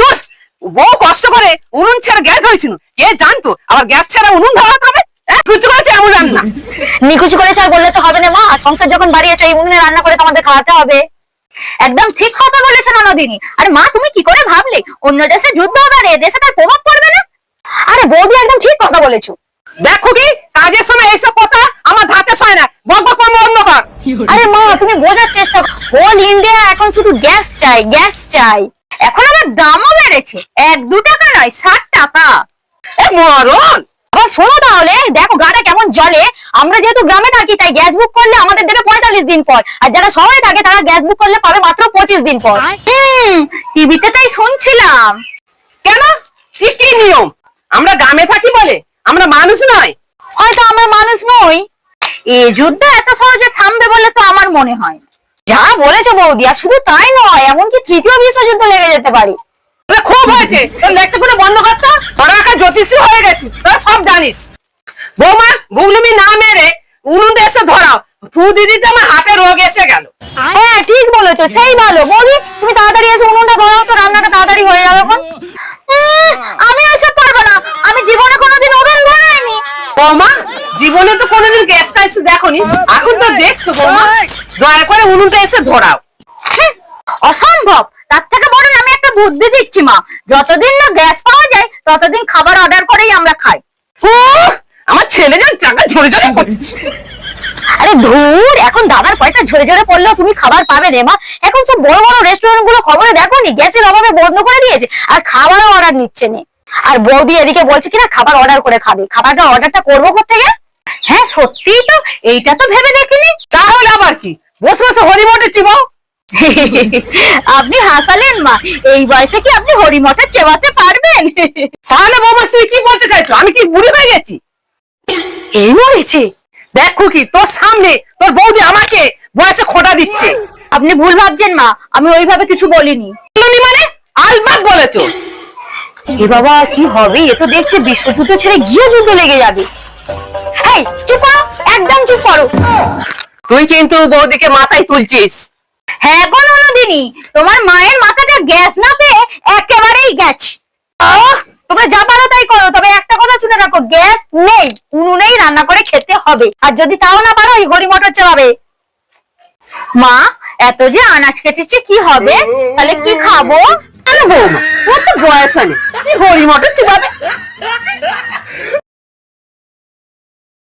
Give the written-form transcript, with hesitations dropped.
দূর, বউ কষ্ট করে উনুন ছাড়া গ্যাস ধরেছিল, কে জানতো আবার গ্যাস ছাড়া উনুন ধরাতে হবে। খুচু করেছে এমন রান্না। নিখুচি করেছে আর বললে তো হবে না মা, সংসার যখন বাড়িয়েছো এই উনুনে রান্না করে তোমাদের খাওয়াতে হবে। একদম ঠিক কথা বলেছো ননদিনী। আরে মা তুমি কি করে ভাবলে অন্য দেশে যুদ্ধ হবে আর এ দেশে তার প্রভাব পড়বে না? আরে বৌদি একদম ঠিক কথা বলেছো। দেখো কি কাজের সময় এইসব কথা আমার ধাতে সয় না, বকবক করবো অন্য কাজ। আরে মা তুমি বোঝার চেষ্টা করো, হোল ইন্ডিয়া এখন শুধু গ্যাস চাই গ্যাস চাই। এখন আবার দামও বেড়েছে, 1-2 টাকা নয় 60 টাকা। মরণ। আবার শোনো তাহলে, দেখো গাটা কেমন জ্বলে। আমরা যেহেতু গ্রামে থাকি তাই গ্যাস বুক করলে আমাদের দেবে 45 দিন পর, আর যারা শহরে থাকে তারা গ্যাস বুক করলে পাবে মাত্র 25 দিন পর। টিভিতে তাই শুনছিলাম। কেন? কি নিয়ম? আমরা গ্রামে থাকি বলে আমরা মানুষ নয়? হয়তো আমরা মানুষ নই। এই যুদ্ধ এত সহজে থামবে বলে তো আমার মনে হয়। যা বলেছো বৌদি, আর শুধু তাই নয়, এমনকি তৃতীয় বিশ্বযুদ্ধ লেগে যেতে পারে। খুব হয়েছে, তোর লেকচার করে বন্ধ করতো। তোরা একটা জ্যোতিষী হয়ে গেছিস, তোরা সব জানিস। বৌমা গুগলুমি না মেরে উনুনটা এসে ধরাও, ফু দিদিতে আমার হাতে রোগ এসে গেল। হ্যাঁ ঠিক বলেছো, সেই ভালো। বৌদি তুমি তাড়াতাড়ি এসে উনুনটা ধরাও তো, রান্নাটা তাড়াতাড়ি হয়ে যাবে। এখন আমি এসব পারবো না, আমি জীবনে কোনোদিন উনুন ধরাইনি। বৌমা জীবনে তো কোনোদিন গ্যাস খাইছি দেখোনি, এখন তো দেখছো। বৌমা দয়া করে উনুনটা এসে ধরাও। অসম্ভব। তার থেকে বরং আমি একটা বুদ্ধি দিচ্ছি মা, যতদিন না গ্যাস পাওয়া যায় ততদিন খাবার অর্ডার করেই আমরা খাই। আমার ছেলে যেন টাকা ঝরে ঝরে পড়ছে। আরে ধুর, এখন দাদার পয়সা ঝরে ঝরে পড়লেও তুমি খাবার পাবে রে মা। এখন সব বড় বড় রেস্টুরেন্ট গুলো খবরে দেখো নি, গ্যাসের অভাবে বন্ধ করে দিয়েছে আর খাবারও অর্ডার নিচ্ছে না। আর বৌদি এদিকে বলছে কিনা খাবার অর্ডার করে খাবে। অর্ডারটা করবো কোত্থেকে? হ্যাঁ সত্যিই তো, এইটা তো ভেবে দেখিনি। তাহলে আবার কি, বসে বসে হরিমটে চিবাও। আপনি হাসালেন মা, এই বয়সে কি আপনি হরিমটর চেবাতে পারবেন? তাহলে বৌমা তুই কি বলতে চাইছো, আমি কি বুড়ি হয়ে গেছি? এই মরেছে। দেখো কি তোর সামনে তোর বৌদি আমাকে বয়সে খোঁটা দিচ্ছে। আপনি ভুল ভাবছেন মা, আমি ওইভাবে কিছু বলিনি। মানে আলবাত বলেছো। এ বাবা কি হবে, এ তো দেখছে বিশ্বযুদ্ধ ছেড়ে গিয়ে যুদ্ধ লেগে যাবে। এই চুপ করো, একদম চুপ করো। তুই কিন্তু বৌদিকে মাথায় তুলছিস। হ্যাঁ গো ননদিনী, তোমার মায়ের মাথাটা গ্যাস না পেয়ে একেবারেই গেছে। তোমরা যা পারো তাই করো, তবে একটা কথা শুনে রাখো, গ্যাস নেই, উনুনেই রান্না করে খেতে হবে। আর যদি তাও না পারো এই হরি মটর চালাবে। মা এত যে আনাজ কেটেছে কি হবে, তাহলে কি খাবো? বৌমা তোর তো বয়স হয়নি, হরিমটর চিবাবে।